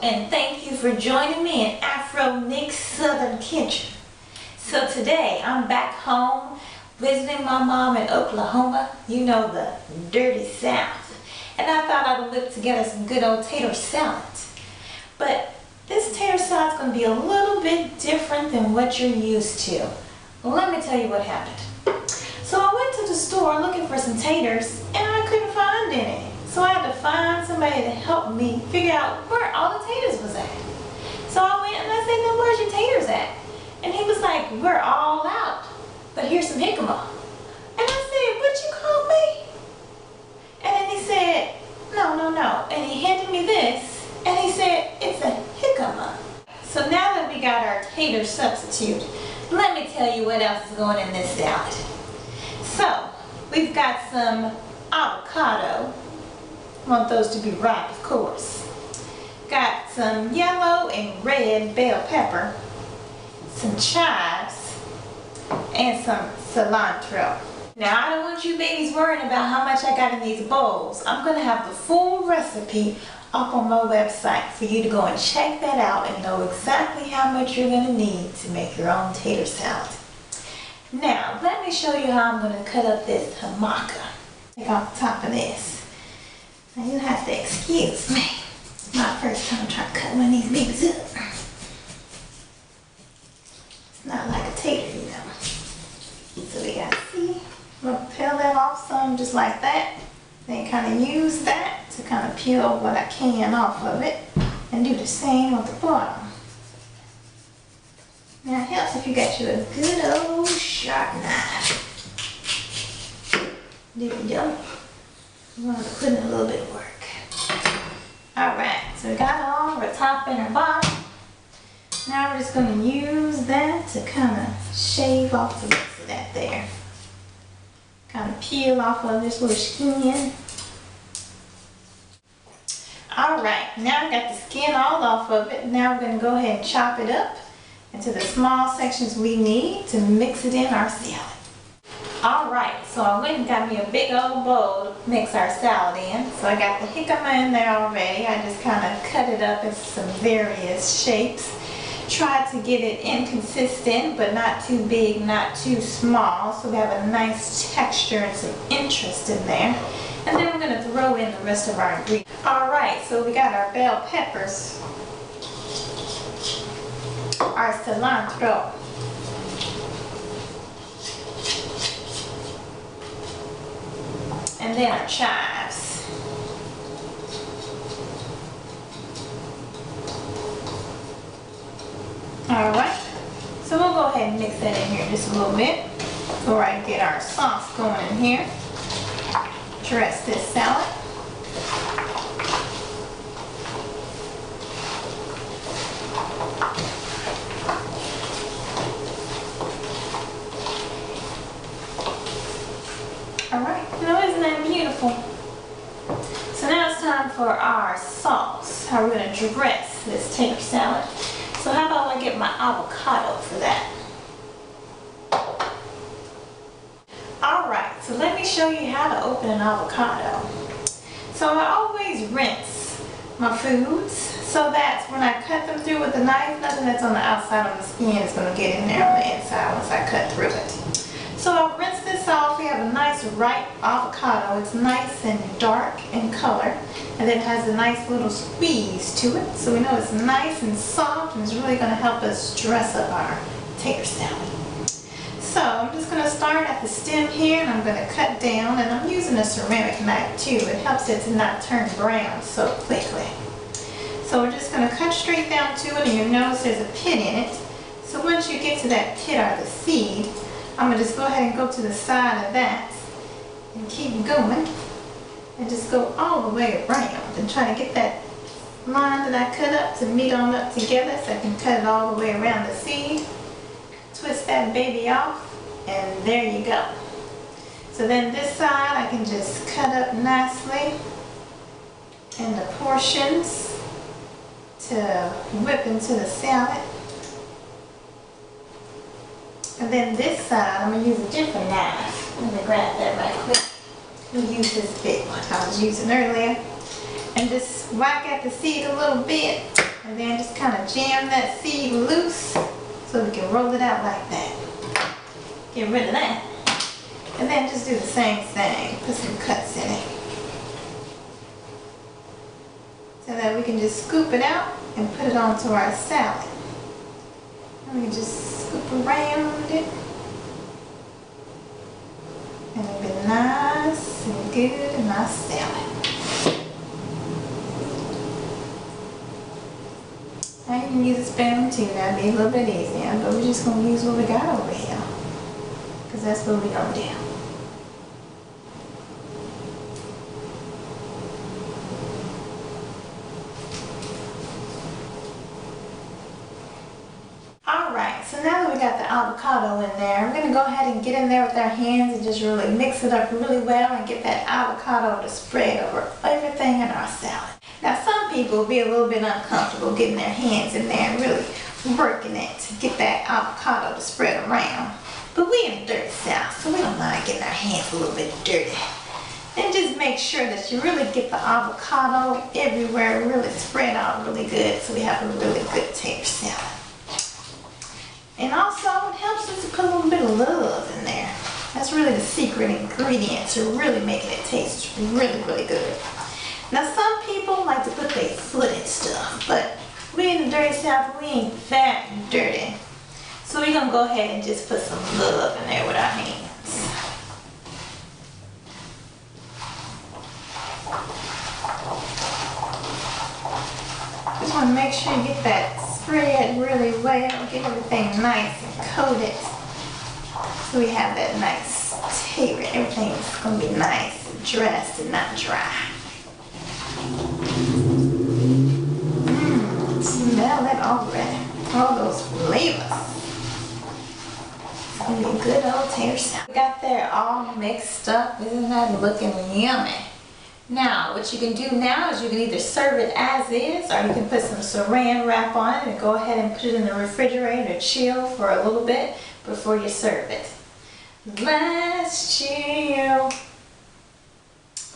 and thank you for joining me in afronique Southern Kitchen. So today I'm back home visiting my mom in Oklahoma, you know, the dirty South. And I thought I would whip together some good old tater salads. But this tater salad's going to be a little bit different than what you're used to. Well, let me tell you what happened. So I went to the store looking for some taters and I couldn't find any. So I had to find somebody to help me figure out where all the taters was at. So I went and I said, "Now where's your taters at?" And he was like, "We're all out, but here's some jicama." And I said, "What you call me?" And then he said, no. And he handed me this and he said, "It's a jicama." So now that we got our tater substitute, let me tell you what else is going in this salad. So we've got some avocado. Want those to be ripe, of course. Got some yellow and red bell pepper, some chives, and some cilantro. Now, I don't want you babies worrying about how much I got in these bowls. I'm going to have the full recipe up on my website for you to go and check that out and know exactly how much you're going to need to make your own tater salad. Now, let me show you how I'm going to cut up this hamaka. Take off the top of this. Now you have to excuse me. It's my first time trying to cut one of these babies up. It's not like a tater, you know. So we gotta see. I'm gonna peel that off some just like that. Then kind of use that to kind of peel what I can off of it. And do the same with the bottom. Now it helps if you got you a good old sharp knife. There we go. I'm going to put in a little bit of work. Alright, so we got all our top and our bottom. Now we're just going to use that to kind of shave off the rest of that there. Kind of peel off of this little skin. Alright, now I got the skin all off of it. Now we're going to go ahead and chop it up into the small sections we need to mix it in our salad. Alright, so I went and got me a big old bowl to mix our salad in. So I got the jicama in there already. I just kind of cut it up into some various shapes. Tried to get it inconsistent, but not too big, not too small. So we have a nice texture and some interest in there. And then we're going to throw in the rest of our ingredients. Alright, so we got our bell peppers, our cilantro, and then our chives. Alright, so we'll go ahead and mix that in here just a little bit before I get our sauce going in here. Dress this salad. Alright, now isn't that beautiful? So now it's time for our sauce. How we're going to dress this tater salad. So how about I get my avocado for that? Alright, so let me show you how to open an avocado. So I always rinse my foods so that when I cut them through with a knife, nothing that's on the outside of the skin is going to get in there on the inside once I cut through it. So I'll rinse this off. We have a nice ripe avocado. It's nice and dark in color. And then it has a nice little squeeze to it. So we know it's nice and soft and it's really going to help us dress up our tater salad. So I'm just going to start at the stem here and I'm going to cut down. And I'm using a ceramic knife too. It helps it to not turn brown so quickly. So we're just going to cut straight down to it and you'll notice there's a pit in it. So once you get to that pit or the seed, I'm going to just go ahead and go to the side of that and keep going and just go all the way around and try to get that line that I cut up to meet on up together so I can cut it all the way around the seed. Twist that baby off and there you go. So then this side I can just cut up nicely into portions to whip into the salad. And then this side, I'm going to use a different knife. Let me grab that right quick. We'll use this big one I was using earlier. And just whack at the seed a little bit And then just kind of jam that seed loose so we can roll it out like that. Get rid of that. And then just do the same thing. Put some cuts in it. So that we can just scoop it out and put it onto our salad. And we can just scoop around it. And it'll be nice and good in our salad. Now you can use a spoon too, that'd be a little bit easier, but we're just going to use what we got over here. Because that's what we're going to do. Alright, so now that we got the avocado in there, we're going to go ahead and get in there with our hands and just really mix it up really well and get that avocado to spread over everything in our salad. Now some people will be a little bit uncomfortable getting their hands in there and really working it to get that avocado to spread around. But we in the dirty South, so we don't mind getting our hands a little bit dirty. And just make sure that you really get the avocado everywhere, really spread out really good so we have a really good tater salad. And also it helps us to put a little bit of love in there. That's really the secret ingredient to really making it taste really, really good. Now some people like to put their foot in stuff, but we in the dirty South, we ain't that dirty. So we're going to go ahead and just put some love in there with our hands. Just want to make sure you get that spread really well, get everything nice and coated. So we have that nice tater. Everything's going to be nice and dressed and not dry. Smell it already. All those flavors. It's going to be a good old tater salad. We got there all mixed up. Isn't that looking yummy? Now, what you can do now is you can either serve it as is, or you can put some saran wrap on it and go ahead and put it in the refrigerator to chill for a little bit before you serve it. Let's chill.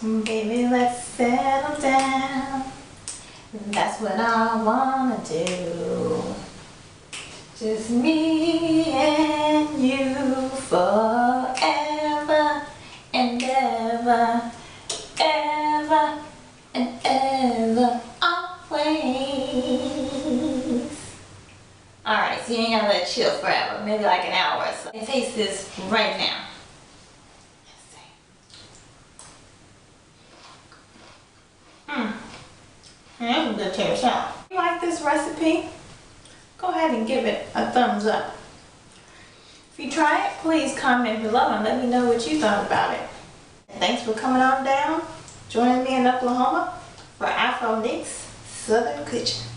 Baby, let's settle down. That's what I wanna do. Just me and you forever and ever, ever and ever, always. Alright, so you ain't gotta let it chill forever, maybe like an hour or so. Taste this right now. That's a good tater salad. If you like this recipe, go ahead and give it a thumbs up. If you try it, please comment below and let me know what you thought about it. And thanks for coming on down, joining me in Oklahoma for Afronique's Southern Kitchen.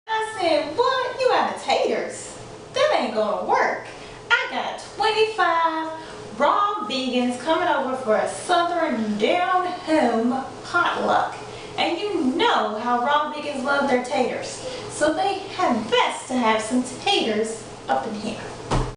I said, what? You out of taters? That ain't gonna work. I got 25 raw vegans coming over for a southern down-home potluck. And you know how raw vegans love their taters. So they had best to have some taters up in here.